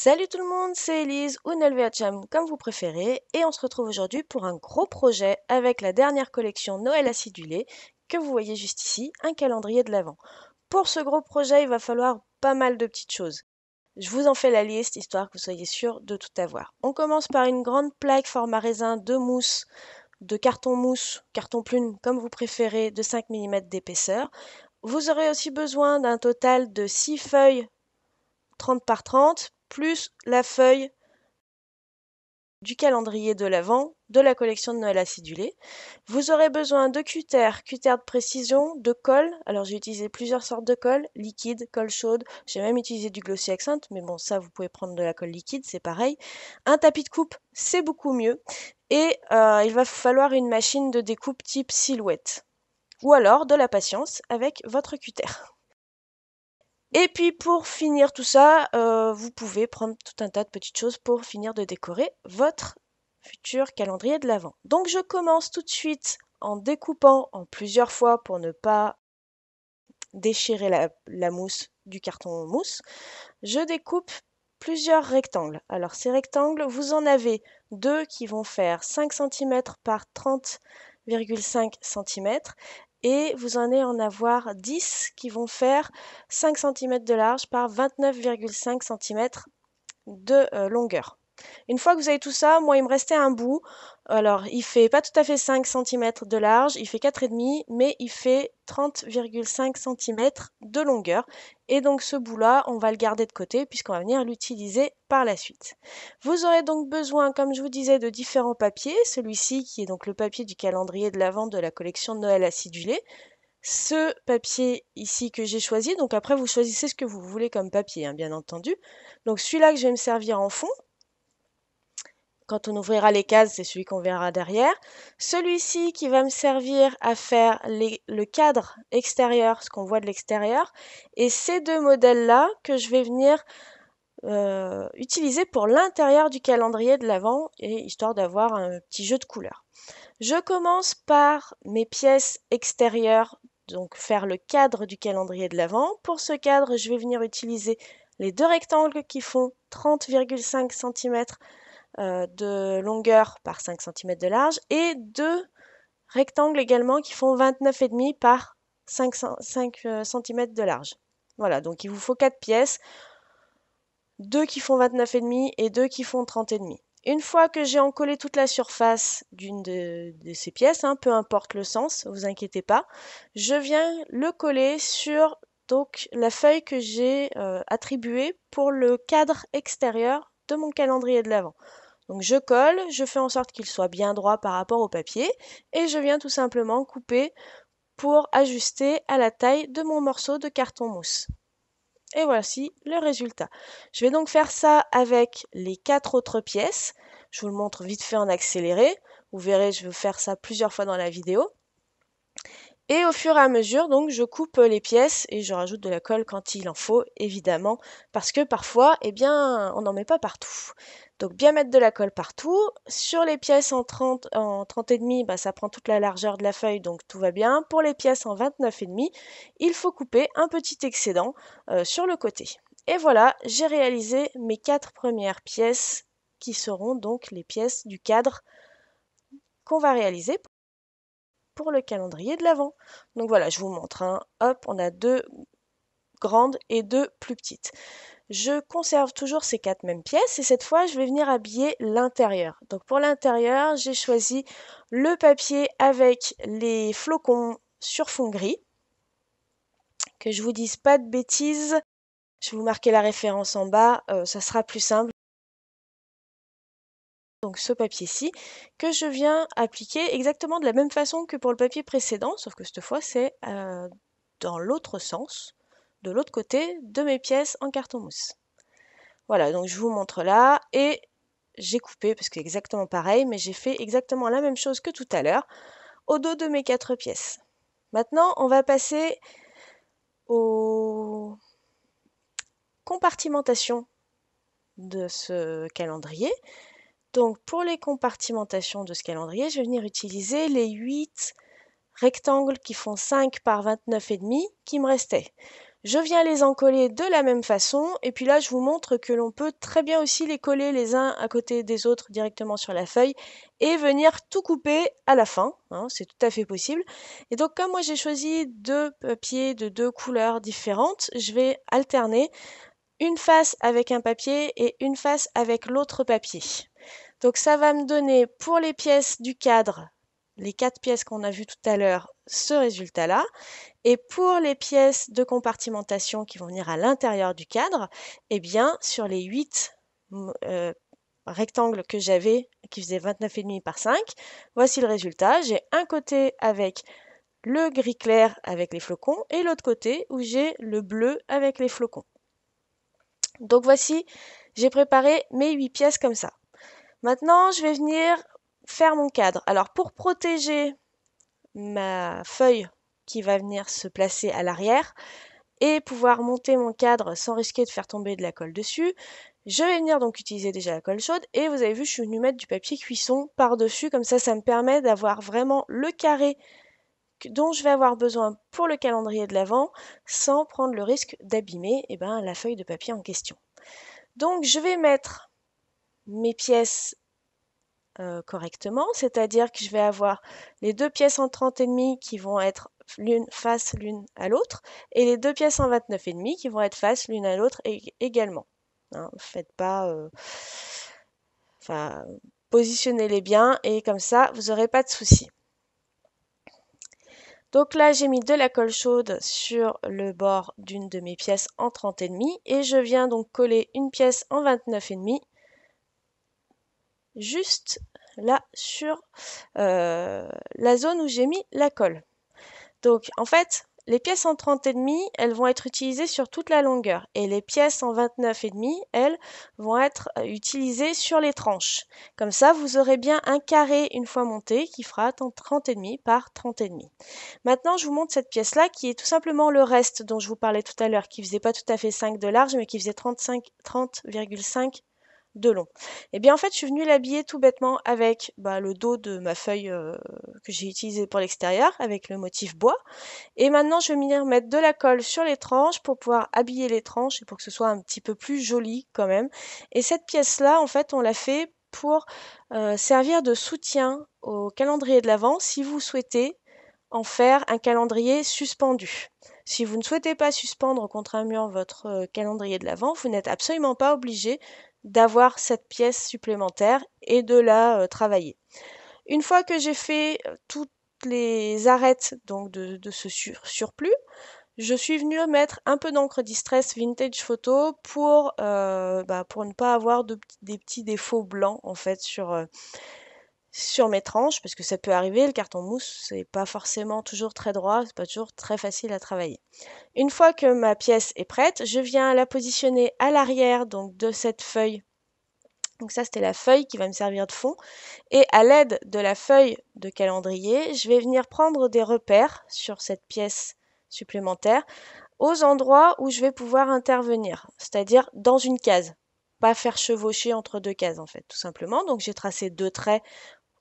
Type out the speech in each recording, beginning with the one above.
Salut tout le monde, c'est Elise ou Nelveacham comme vous préférez et on se retrouve aujourd'hui pour un gros projet avec la dernière collection Noël acidulé que vous voyez juste ici, un calendrier de l'Avent. Pour ce gros projet, il va falloir pas mal de petites choses. Je vous en fais la liste histoire que vous soyez sûr de tout avoir. On commence par une grande plaque format raisin de mousse, de carton mousse, carton plume comme vous préférez, de 5 mm d'épaisseur. Vous aurez aussi besoin d'un total de 6 feuilles 30 par 30, plus la feuille du calendrier de l'Avent de la collection de Noël acidulé. Vous aurez besoin de cutter de précision, de colle. Alors j'ai utilisé plusieurs sortes de colle, liquide, colle chaude. J'ai même utilisé du glossy accent, mais bon ça vous pouvez prendre de la colle liquide, c'est pareil. Un tapis de coupe, c'est beaucoup mieux. Et il va falloir une machine de découpe type silhouette. Ou alors de la patience avec votre cutter. Et puis pour finir tout ça, vous pouvez prendre tout un tas de petites choses pour finir de décorer votre futur calendrier de l'Avent. Donc je commence tout de suite en découpant en plusieurs fois pour ne pas déchirer la mousse du carton mousse. Je découpe plusieurs rectangles. Alors ces rectangles, vous en avez deux qui vont faire 5 cm par 30,5 cm et vous en avoir 10 qui vont faire 5 cm de large par 29,5 cm de longueur. Une fois que vous avez tout ça, moi il me restait un bout. Alors il fait pas tout à fait 5 cm de large, il fait 4,5, mais il fait 30,5 cm de longueur. Et donc ce bout-là, on va le garder de côté puisqu'on va venir l'utiliser par la suite. Vous aurez donc besoin, comme je vous disais, de différents papiers. Celui-ci qui est donc le papier du calendrier de l'Avent de la collection de Noël acidulé. Ce papier ici que j'ai choisi, donc après vous choisissez ce que vous voulez comme papier, hein, bien entendu. Donc celui-là que je vais me servir en fond. Quand on ouvrira les cases, c'est celui qu'on verra derrière. Celui-ci qui va me servir à faire le cadre extérieur, ce qu'on voit de l'extérieur. Et ces deux modèles-là que je vais venir utiliser pour l'intérieur du calendrier de l'Avent, et histoire d'avoir un petit jeu de couleurs. Je commence par mes pièces extérieures, donc faire le cadre du calendrier de l'Avent. Pour ce cadre, je vais venir utiliser les deux rectangles qui font 30,5 cm de longueur par 5 cm de large et deux rectangles également qui font 29,5 par 5 cm de large. Voilà, donc il vous faut 4 pièces, deux qui font 29,5 et deux qui font 30,5. Une fois que j'ai encollé toute la surface d'une de ces pièces, hein, peu importe le sens, vous inquiétez pas, je viens le coller sur donc la feuille que j'ai attribuée pour le cadre extérieur de mon calendrier de l'Avent. Donc je colle, je fais en sorte qu'il soit bien droit par rapport au papier et je viens tout simplement couper pour ajuster à la taille de mon morceau de carton mousse. Et voici le résultat. Je vais donc faire ça avec les 4 autres pièces. Je vous le montre vite fait en accéléré. Vous verrez, je vais faire ça plusieurs fois dans la vidéo. Et au fur et à mesure, donc, je coupe les pièces et je rajoute de la colle quand il en faut, évidemment, parce que parfois, eh bien, on n'en met pas partout. Donc, bien mettre de la colle partout. Sur les pièces en 30,5, bah, ça prend toute la largeur de la feuille, donc tout va bien. Pour les pièces en 29,5, il faut couper un petit excédent sur le côté. Et voilà, j'ai réalisé mes 4 premières pièces qui seront donc les pièces du cadre qu'on va réaliser pour le calendrier de l'Avent. Donc voilà, je vous montre. Hein. Hop, on a deux grandes et deux plus petites. Je conserve toujours ces 4 mêmes pièces et cette fois, je vais venir habiller l'intérieur. Donc pour l'intérieur, j'ai choisi le papier avec les flocons sur fond gris. Que je vous dise pas de bêtises, je vais vous marquer la référence en bas, ça sera plus simple. Donc ce papier-ci, que je viens appliquer exactement de la même façon que pour le papier précédent, sauf que cette fois c'est dans l'autre sens, de l'autre côté de mes pièces en carton mousse. Voilà, donc je vous montre là, et j'ai coupé, parce que c'est exactement pareil, mais j'ai fait exactement la même chose que tout à l'heure, au dos de mes 4 pièces. Maintenant, on va passer aux compartimentations de ce calendrier. Donc pour les compartimentations de ce calendrier, je vais venir utiliser les 8 rectangles qui font 5 par 29,5 qui me restaient. Je viens les encoller de la même façon et puis là je vous montre que l'on peut très bien aussi les coller les uns à côté des autres directement sur la feuille et venir tout couper à la fin, hein, c'est tout à fait possible. Et donc comme moi j'ai choisi deux papiers de deux couleurs différentes, je vais alterner une face avec un papier et une face avec l'autre papier. Donc ça va me donner pour les pièces du cadre, les 4 pièces qu'on a vues tout à l'heure, ce résultat-là. Et pour les pièces de compartimentation qui vont venir à l'intérieur du cadre, eh bien, sur les 8 rectangles que j'avais, qui faisaient 29,5 par 5, voici le résultat. J'ai un côté avec le gris clair avec les flocons et l'autre côté où j'ai le bleu avec les flocons. Donc voici, j'ai préparé mes 8 pièces comme ça. Maintenant, je vais venir faire mon cadre. Alors, pour protéger ma feuille qui va venir se placer à l'arrière et pouvoir monter mon cadre sans risquer de faire tomber de la colle dessus, je vais venir donc utiliser déjà la colle chaude et vous avez vu, je suis venue mettre du papier cuisson par-dessus. Comme ça me permet d'avoir vraiment le carré dont je vais avoir besoin pour le calendrier de l'Avent sans prendre le risque d'abîmer la feuille de papier en question. Donc, je vais mettre mes pièces correctement, c'est-à-dire que je vais avoir les deux pièces en 30,5 qui vont être l'une face l'une à l'autre et les deux pièces en 29,5 qui vont être face l'une à l'autre également. Hein, faites pas, enfin, positionnez-les bien et comme ça vous n'aurez pas de soucis. Donc là, j'ai mis de la colle chaude sur le bord d'une de mes pièces en 30,5 et je viens donc coller une pièce en 29,5 juste là sur la zone où j'ai mis la colle. Donc en fait, les pièces en 30,5, elles vont être utilisées sur toute la longueur et les pièces en 29,5, elles vont être utilisées sur les tranches. Comme ça, vous aurez bien un carré une fois monté qui fera 30,5 par 30,5. Maintenant, je vous montre cette pièce-là qui est tout simplement le reste dont je vous parlais tout à l'heure, qui faisait pas tout à fait 5 de large, mais qui faisait 30,5 de long. Et bien en fait, je suis venue l'habiller tout bêtement avec le dos de ma feuille que j'ai utilisée pour l'extérieur, avec le motif bois. Et maintenant, je vais venir mettre de la colle sur les tranches pour pouvoir habiller les tranches et pour que ce soit un petit peu plus joli quand même. Et cette pièce-là, en fait, on l'a fait pour servir de soutien au calendrier de l'Avent si vous souhaitez en faire un calendrier suspendu. Si vous ne souhaitez pas suspendre contre un mur votre calendrier de l'Avent, vous n'êtes absolument pas obligé d'avoir cette pièce supplémentaire et de la travailler. Une fois que j'ai fait toutes les arêtes donc de ce surplus, je suis venue mettre un peu d'encre Distress Vintage Photo pour ne pas avoir des petits défauts blancs en fait sur mes tranches, parce que ça peut arriver, le carton mousse, c'est pas forcément toujours très droit, c'est pas toujours très facile à travailler. Une fois que ma pièce est prête, je viens la positionner à l'arrière donc de cette feuille. Donc ça, c'était la feuille qui va me servir de fond. Et à l'aide de la feuille de calendrier, je vais venir prendre des repères sur cette pièce supplémentaire aux endroits où je vais pouvoir intervenir, c'est-à-dire dans une case. Pas faire chevaucher entre deux cases en fait, tout simplement. Donc j'ai tracé deux traits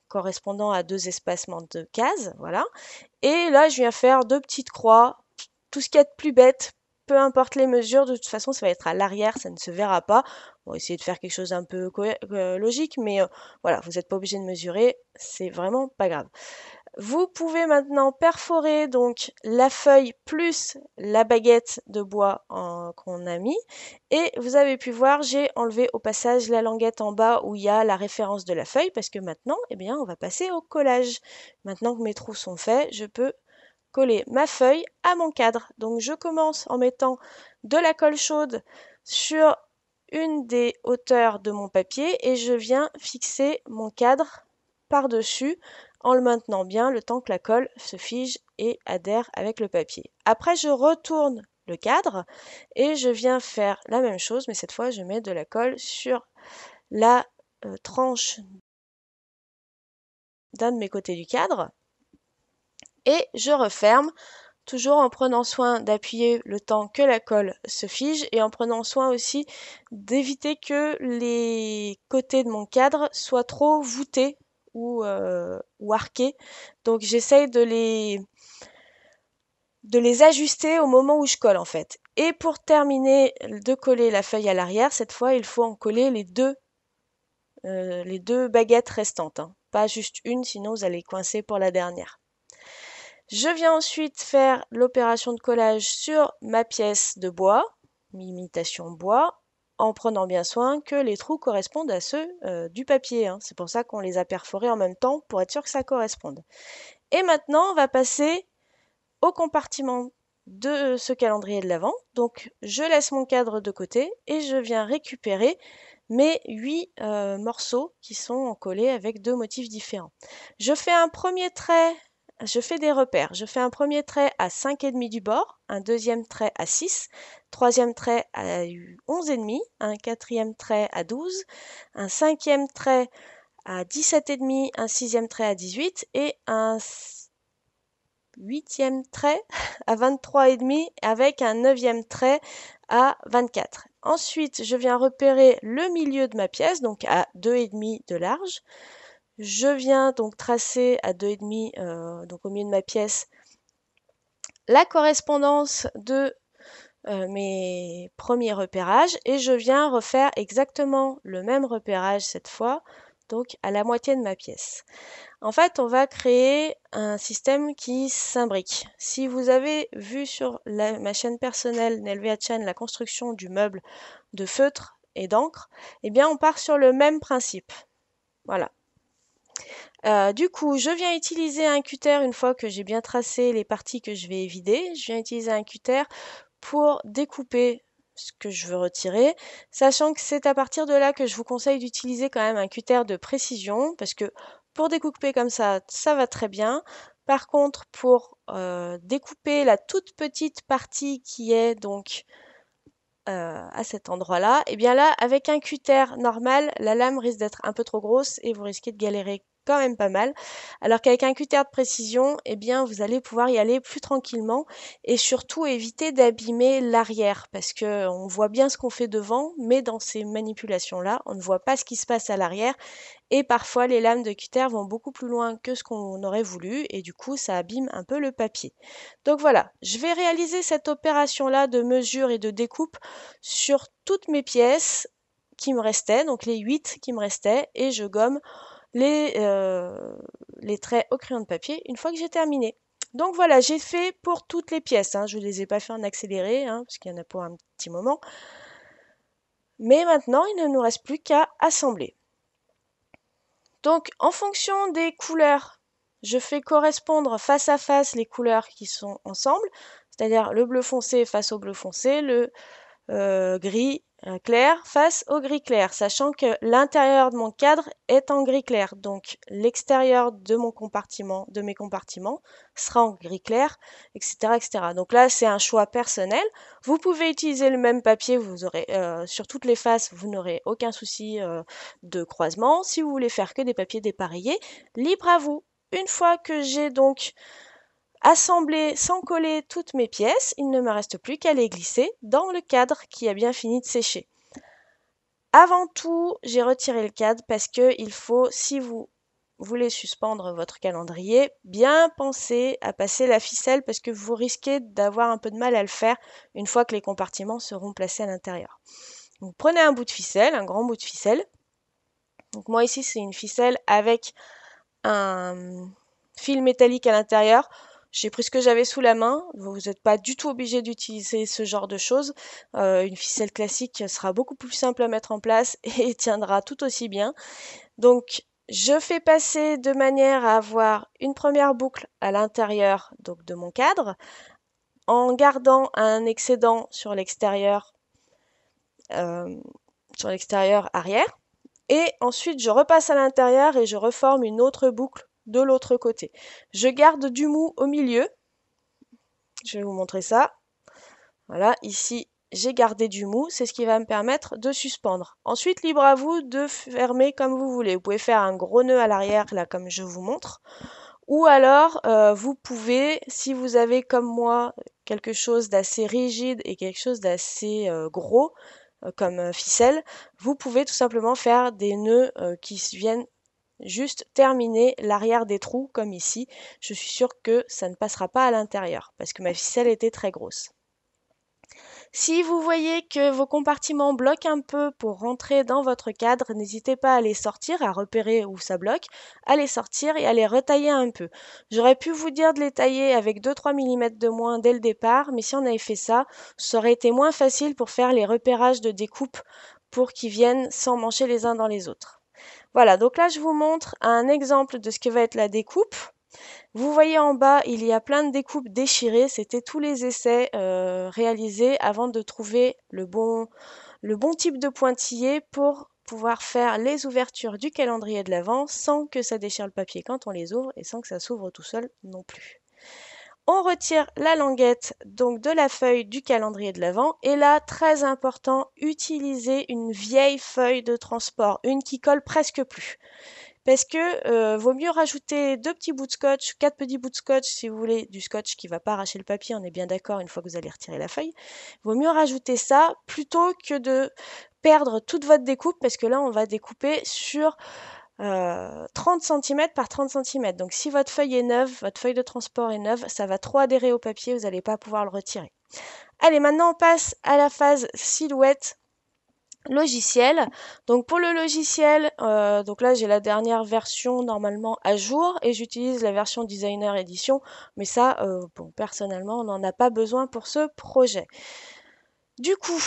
correspondant à deux espacements de cases, voilà. Et là, je viens faire deux petites croix, tout ce qu'il y a de plus bête, peu importe les mesures, de toute façon, ça va être à l'arrière, ça ne se verra pas. On va essayer de faire quelque chose d'un peu logique, mais voilà, vous n'êtes pas obligé de mesurer, c'est vraiment pas grave. Vous pouvez maintenant perforer donc la feuille plus la baguette de bois qu'on a mis. Et vous avez pu voir, j'ai enlevé au passage la languette en bas où il y a la référence de la feuille parce que maintenant, on va passer au collage. Maintenant que mes trous sont faits, je peux coller ma feuille à mon cadre. Donc je commence en mettant de la colle chaude sur une des hauteurs de mon papier et je viens fixer mon cadre par-dessus en le maintenant bien le temps que la colle se fige et adhère avec le papier. Après, je retourne le cadre et je viens faire la même chose, mais cette fois, je mets de la colle sur la tranche d'un de mes côtés du cadre et je referme, toujours en prenant soin d'appuyer le temps que la colle se fige et en prenant soin aussi d'éviter que les côtés de mon cadre soient trop voûtés ou arqués. Donc j'essaye de les ajuster au moment où je colle en fait. Et pour terminer de coller la feuille à l'arrière, cette fois il faut en coller les deux baguettes restantes, hein. Pas juste une, sinon vous allez coincer pour la dernière. Je viens ensuite faire l'opération de collage sur ma pièce de bois, imitation bois, en prenant bien soin que les trous correspondent à ceux du papier, hein. C'est pour ça qu'on les a perforés en même temps, pour être sûr que ça corresponde. Et maintenant, on va passer au compartiment de ce calendrier de l'Avent. Donc, je laisse mon cadre de côté et je viens récupérer mes 8 morceaux qui sont collés avec deux motifs différents. Je fais un premier trait, je fais des repères. Je fais un premier trait à 5,5 du bord, un deuxième trait à 6, troisième trait à 11,5, un quatrième trait à 12, un cinquième trait à 17,5, un sixième trait à 18 et un huitième trait à 23,5 avec un neuvième trait à 24. Ensuite, je viens repérer le milieu de ma pièce, donc à 2,5 de large. Je viens donc tracer à 2,5, donc au milieu de ma pièce, la correspondance de mes premiers repérages et je viens refaire exactement le même repérage cette fois, donc à la moitié de ma pièce. En fait, on va créer un système qui s'imbrique. Si vous avez vu sur ma chaîne personnelle Nelvea Chan la construction du meuble de feutre et d'encre, eh bien on part sur le même principe. Voilà. Du coup, je viens utiliser un cutter une fois que j'ai bien tracé les parties que je vais vider. Je viens utiliser un cutter pour découper ce que je veux retirer, sachant que c'est à partir de là que je vous conseille d'utiliser quand même un cutter de précision, parce que pour découper comme ça va très bien. Par contre, pour découper la toute petite partie qui est donc à cet endroit-là, et bien là, avec un cutter normal, la lame risque d'être un peu trop grosse et vous risquez de galérer quand même pas mal. Alors qu'avec un cutter de précision, eh bien, vous allez pouvoir y aller plus tranquillement et surtout éviter d'abîmer l'arrière parce que on voit bien ce qu'on fait devant, mais dans ces manipulations-là, on ne voit pas ce qui se passe à l'arrière et parfois les lames de cutter vont beaucoup plus loin que ce qu'on aurait voulu et du coup, ça abîme un peu le papier. Donc voilà, je vais réaliser cette opération-là de mesure et de découpe sur toutes mes pièces qui me restaient, donc les 8 qui me restaient, et je gomme les traits au crayon de papier une fois que j'ai terminé. Donc voilà, j'ai fait pour toutes les pièces, hein. Je ne les ai pas fait en accéléré, hein, parce qu'il y en a pour un petit moment. Mais maintenant, il ne nous reste plus qu'à assembler. Donc en fonction des couleurs, je fais correspondre face à face les couleurs qui sont ensemble, c'est-à-dire le bleu foncé face au bleu foncé, le gris clair face au gris clair, sachant que l'intérieur de mon cadre est en gris clair. Donc l'extérieur de mon compartiment, de mes compartiments, sera en gris clair, etc., etc. Donc là, c'est un choix personnel. Vous pouvez utiliser le même papier, vous aurez sur toutes les faces, vous n'aurez aucun souci de croisement. Si vous voulez faire que des papiers dépareillés, libre à vous. Une fois que j'ai donc assemblé sans coller toutes mes pièces, il ne me reste plus qu'à les glisser dans le cadre qui a bien fini de sécher. Avant tout, j'ai retiré le cadre parce que il faut, si vous voulez suspendre votre calendrier, bien penser à passer la ficelle parce que vous risquez d'avoir un peu de mal à le faire une fois que les compartiments seront placés à l'intérieur. Donc prenez un bout de ficelle, un grand bout de ficelle. Donc moi ici c'est une ficelle avec un fil métallique à l'intérieur. J'ai pris ce que j'avais sous la main. Vous n'êtes pas du tout obligé d'utiliser ce genre de choses. Une ficelle classique sera beaucoup plus simple à mettre en place et tiendra tout aussi bien. Donc, je fais passer de manière à avoir une première boucle à l'intérieur donc de mon cadre, en gardant un excédent sur l'extérieur arrière. Et ensuite, je repasse à l'intérieur et je reforme une autre boucle de l'autre côté. Je garde du mou au milieu. Je vais vous montrer ça. Voilà, ici, j'ai gardé du mou. C'est ce qui va me permettre de suspendre. Ensuite, libre à vous de fermer comme vous voulez. Vous pouvez faire un gros nœud à l'arrière, là, comme je vous montre. Ou alors, vous pouvez, si vous avez comme moi quelque chose d'assez rigide et quelque chose d'assez gros, comme ficelle, vous pouvez tout simplement faire des nœuds qui viennent juste terminer l'arrière des trous comme ici. Je suis sûre que ça ne passera pas à l'intérieur parce que ma ficelle était très grosse. Si vous voyez que vos compartiments bloquent un peu pour rentrer dans votre cadre, n'hésitez pas à les sortir, à repérer où ça bloque, à les sortir et à les retailler un peu. J'aurais pu vous dire de les tailler avec 2-3 mm de moins dès le départ, mais si on avait fait ça, ça aurait été moins facile pour faire les repérages de découpe pour qu'ils viennent s'emmancher les uns dans les autres. Voilà, donc là je vous montre un exemple de ce que va être la découpe. Vous voyez en bas, il y a plein de découpes déchirées. C'était tous les essais réalisés avant de trouver le bon type de pointillé pour pouvoir faire les ouvertures du calendrier de l'Avent sans que ça déchire le papier quand on les ouvre et sans que ça s'ouvre tout seul non plus. On retire la languette donc de la feuille du calendrier de l'Avent et là, très important, utilisez une vieille feuille de transport, une qui colle presque plus. Parce que vaut mieux rajouter 2 petits bouts de scotch, 4 petits bouts de scotch si vous voulez, du scotch qui ne va pas arracher le papier, on est bien d'accord une fois que vous allez retirer la feuille. Vaut mieux rajouter ça plutôt que de perdre toute votre découpe parce que là on va découper sur 30 cm par 30 cm. Donc si votre feuille est neuve, votre feuille de transport est neuve, ça va trop adhérer au papier, vous n'allez pas pouvoir le retirer. Allez, maintenant on passe à la phase silhouette logiciel. Donc pour le logiciel, donc là j'ai la dernière version normalement à jour et j'utilise la version Designer Edition, mais ça, bon, personnellement, on n'en a pas besoin pour ce projet. Du coup,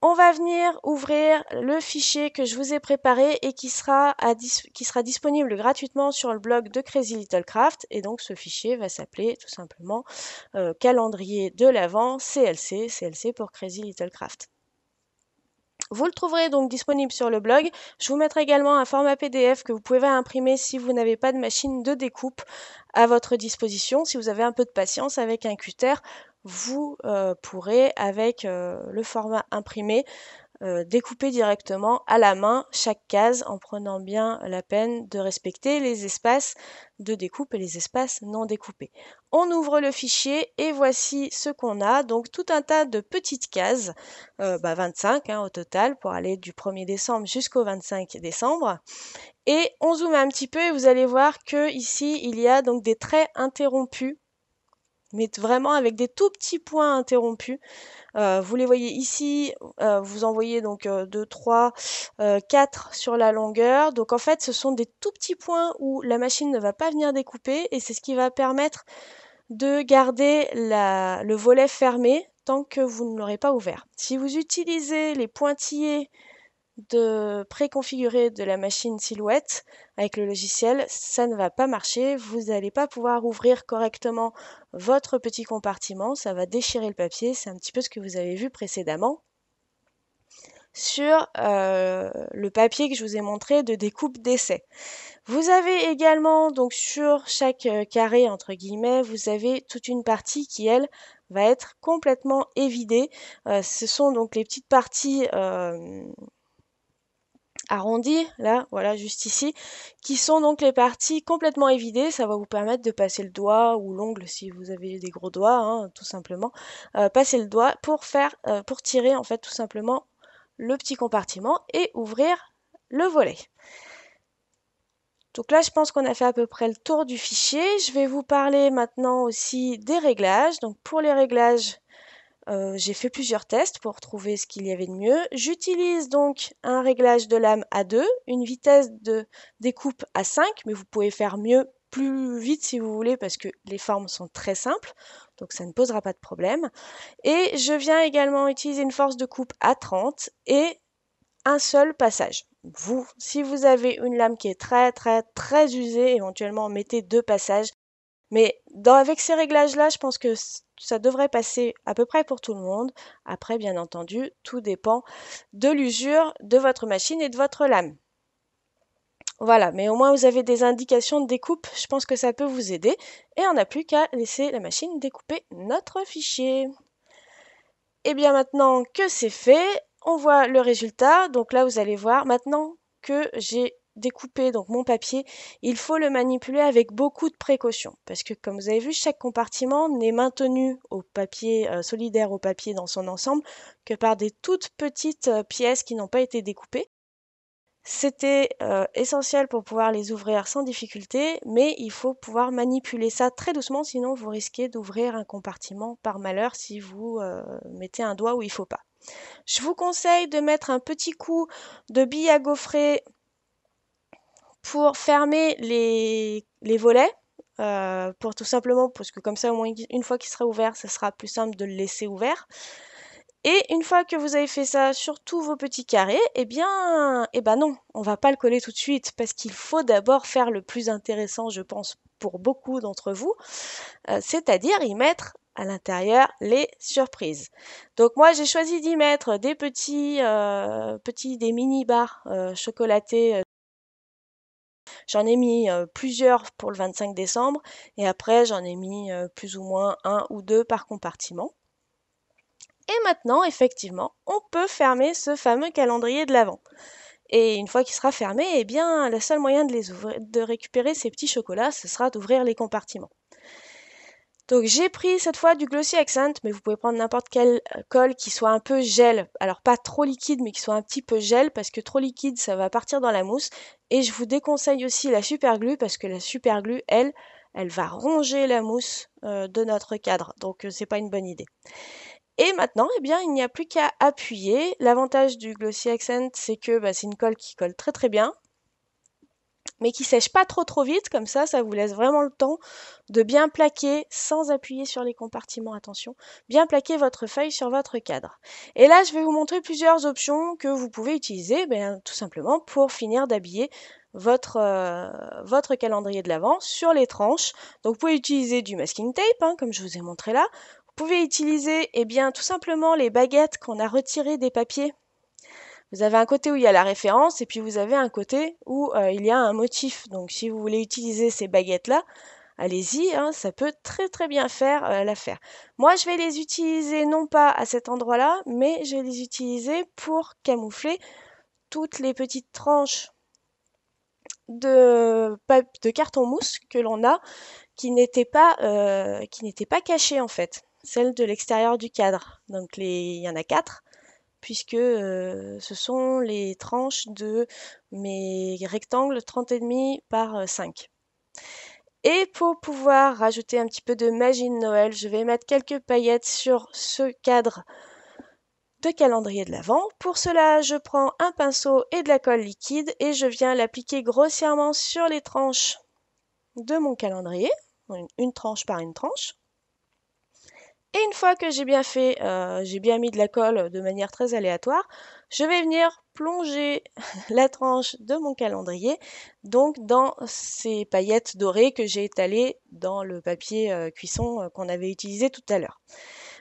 on va venir ouvrir le fichier que je vous ai préparé et qui sera disponible gratuitement sur le blog de Crazy Little Craft. Et donc ce fichier va s'appeler tout simplement calendrier de l'Avent CLC, CLC pour Crazy Little Craft. Vous le trouverez donc disponible sur le blog. Je vous mettrai également un format PDF que vous pouvez imprimer si vous n'avez pas de machine de découpe à votre disposition. Si vous avez un peu de patience avec un cutter, vous pourrez, avec le format imprimé, découper directement à la main chaque case en prenant bien la peine de respecter les espaces de découpe et les espaces non découpés. On ouvre le fichier et voici ce qu'on a. Donc tout un tas de petites cases, 25 au total pour aller du 1er décembre jusqu'au 25 décembre. Et on zoome un petit peu et vous allez voir que ici il y a donc des traits interrompus, mais vraiment avec des tout petits points interrompus. Vous les voyez ici, vous en voyez donc 2, 3, 4 sur la longueur. Donc en fait, ce sont des tout petits points où la machine ne va pas venir découper et c'est ce qui va permettre de garder le volet fermé tant que vous ne l'aurez pas ouvert. Si vous utilisez les pointillés préconfigurés de la machine Silhouette avec le logiciel, ça ne va pas marcher. Vous n'allez pas pouvoir ouvrir correctement votre petit compartiment. Ça va déchirer le papier. C'est un petit peu ce que vous avez vu précédemment sur le papier que je vous ai montré de découpe d'essai. Vous avez également, donc sur chaque carré, entre guillemets, vous avez toute une partie qui, elle, va être complètement évidée. Ce sont donc les petites parties arrondis, là, voilà, juste ici, qui sont donc les parties complètement évidées. Ça va vous permettre de passer le doigt ou l'ongle si vous avez des gros doigts, hein, tout simplement. Passer le doigt pour tirer en fait tout simplement le petit compartiment et ouvrir le volet. Donc là, je pense qu'on a fait à peu près le tour du fichier. Je vais vous parler maintenant aussi des réglages. Donc pour les réglages, j'ai fait plusieurs tests pour trouver ce qu'il y avait de mieux. J'utilise donc un réglage de lame à 2, une vitesse de découpe à 5, mais vous pouvez faire mieux, plus vite si vous voulez, parce que les formes sont très simples, donc ça ne posera pas de problème. Et je viens également utiliser une force de coupe à 30 et un seul passage. Vous, si vous avez une lame qui est très usée, éventuellement mettez 2 passages. Mais avec ces réglages-là, je pense que ça devrait passer à peu près pour tout le monde. Après, bien entendu, tout dépend de l'usure de votre machine et de votre lame. Voilà, mais au moins vous avez des indications de découpe, je pense que ça peut vous aider. Et on n'a plus qu'à laisser la machine découper notre fichier. Et bien maintenant que c'est fait, on voit le résultat. Donc là, vous allez voir, maintenant que j'ai découpé donc mon papier, il faut le manipuler avec beaucoup de précaution parce que comme vous avez vu, chaque compartiment n'est maintenu au papier solidaire au papier dans son ensemble que par des toutes petites pièces qui n'ont pas été découpées. C'était essentiel pour pouvoir les ouvrir sans difficulté, mais il faut pouvoir manipuler ça très doucement, sinon vous risquez d'ouvrir un compartiment par malheur si vous mettez un doigt où il faut pas. Je vous conseille de mettre un petit coup de bille à gaufrer pour fermer les volets, pour tout simplement, parce que comme ça, au moins une fois qu'il sera ouvert, ce sera plus simple de le laisser ouvert. Et une fois que vous avez fait ça sur tous vos petits carrés, eh ben non, on va pas le coller tout de suite parce qu'il faut d'abord faire le plus intéressant, je pense, pour beaucoup d'entre vous, c'est-à-dire y mettre à l'intérieur les surprises. Donc moi j'ai choisi d'y mettre des des mini bars chocolatés. J'en ai mis plusieurs pour le 25 décembre et après j'en ai mis plus ou moins un ou deux par compartiment. Et maintenant, effectivement, on peut fermer ce fameux calendrier de l'Avent. Et une fois qu'il sera fermé, eh bien, le seul moyen de récupérer ces petits chocolats, ce sera d'ouvrir les compartiments. Donc j'ai pris cette fois du Glossy Accent, mais vous pouvez prendre n'importe quel colle qui soit un peu gel. Alors pas trop liquide, mais qui soit un petit peu gel, parce que trop liquide, ça va partir dans la mousse. Et je vous déconseille aussi la super glue, parce que la super glue, elle va ronger la mousse de notre cadre. Donc c'est pas une bonne idée. Et maintenant, eh bien, il n'y a plus qu'à appuyer. L'avantage du Glossy Accent, c'est que c'est une colle qui colle très très bien, mais qui sèche pas trop vite, comme ça vous laisse vraiment le temps de bien plaquer, sans appuyer sur les compartiments, attention, bien plaquer votre feuille sur votre cadre. Et là, je vais vous montrer plusieurs options que vous pouvez utiliser, tout simplement pour finir d'habiller votre calendrier de l'Avent sur les tranches. Donc vous pouvez utiliser du masking tape, comme je vous ai montré là. Vous pouvez utiliser tout simplement les baguettes qu'on a retirées des papiers. Vous avez un côté où il y a la référence et puis vous avez un côté où il y a un motif. Donc si vous voulez utiliser ces baguettes-là, allez-y, ça peut très très bien faire l'affaire. Moi, je vais les utiliser non pas à cet endroit-là, mais je vais les utiliser pour camoufler toutes les petites tranches de carton mousse que l'on a qui n'étaient pas cachées en fait, celles de l'extérieur du cadre. Donc il y en a 4 puisque ce sont les tranches de mes rectangles 30,5 par 5. Et pour pouvoir rajouter un petit peu de magie de Noël, je vais mettre quelques paillettes sur ce cadre de calendrier de l'Avent. Pour cela, je prends un pinceau et de la colle liquide et je viens l'appliquer grossièrement sur les tranches de mon calendrier, une tranche par une tranche. Et une fois que j'ai bien fait, j'ai bien mis de la colle de manière très aléatoire, je vais venir plonger la tranche de mon calendrier donc dans ces paillettes dorées que j'ai étalées dans le papier cuisson qu'on avait utilisé tout à l'heure.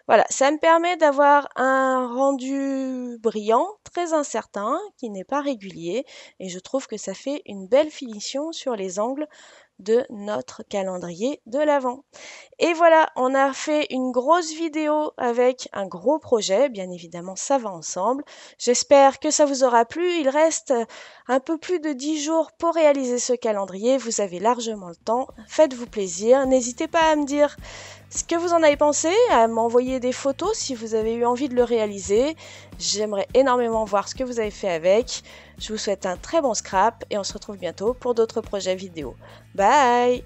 Voilà, ça me permet d'avoir un rendu brillant, très incertain, qui n'est pas régulier, et je trouve que ça fait une belle finition sur les angles de notre calendrier de l'Avent. Et voilà, on a fait une grosse vidéo avec un gros projet, bien évidemment ça va ensemble. J'espère que ça vous aura plu, il reste un peu plus de 10 jours pour réaliser ce calendrier, vous avez largement le temps, faites-vous plaisir, n'hésitez pas à me dire ce que vous en avez pensé, à m'envoyer des photos si vous avez eu envie de le réaliser. J'aimerais énormément voir ce que vous avez fait avec. Je vous souhaite un très bon scrap et on se retrouve bientôt pour d'autres projets vidéo. Bye!